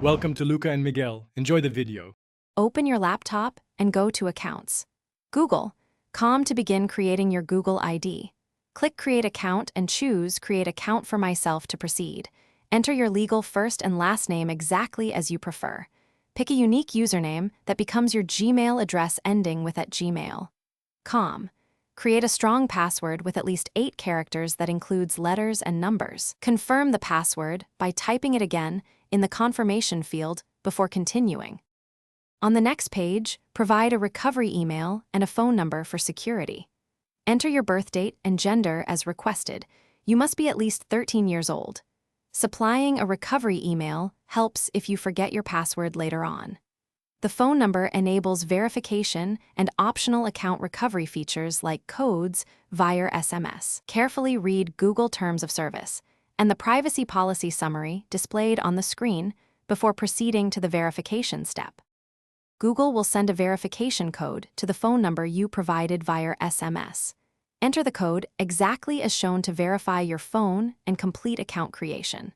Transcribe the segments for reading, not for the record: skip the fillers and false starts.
Welcome to Luca and Miguel. Enjoy the video. Open your laptop and go to Accounts. Google. To begin creating your Google ID. Click Create Account and choose Create Account for Myself to proceed. Enter your legal first and last name exactly as you prefer. Pick a unique username that becomes your Gmail address ending with @gmail.com. Create a strong password with at least 8 characters that includes letters and numbers. Confirm the password by typing it again in the confirmation field before continuing. On the next page, provide a recovery email and a phone number for security. Enter your birth date and gender as requested. You must be at least 13 years old. Supplying a recovery email helps if you forget your password later on. The phone number enables verification and optional account recovery features like codes via SMS. Carefully read Google Terms of Service and the privacy policy summary displayed on the screen before proceeding to the verification step. Google will send a verification code to the phone number you provided via SMS. Enter the code exactly as shown to verify your phone and complete account creation.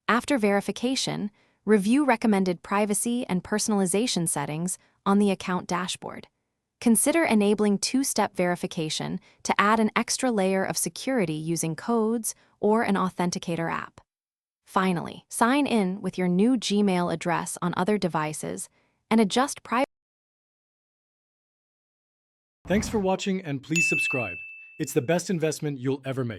After verification, review recommended privacy and personalization settings on the account dashboard. Consider enabling two-step verification to add an extra layer of security using codes or an authenticator app. Finally, sign in with your new Gmail address on other devices and adjust privacy. Thanks for watching and please subscribe. It's the best investment you'll ever make.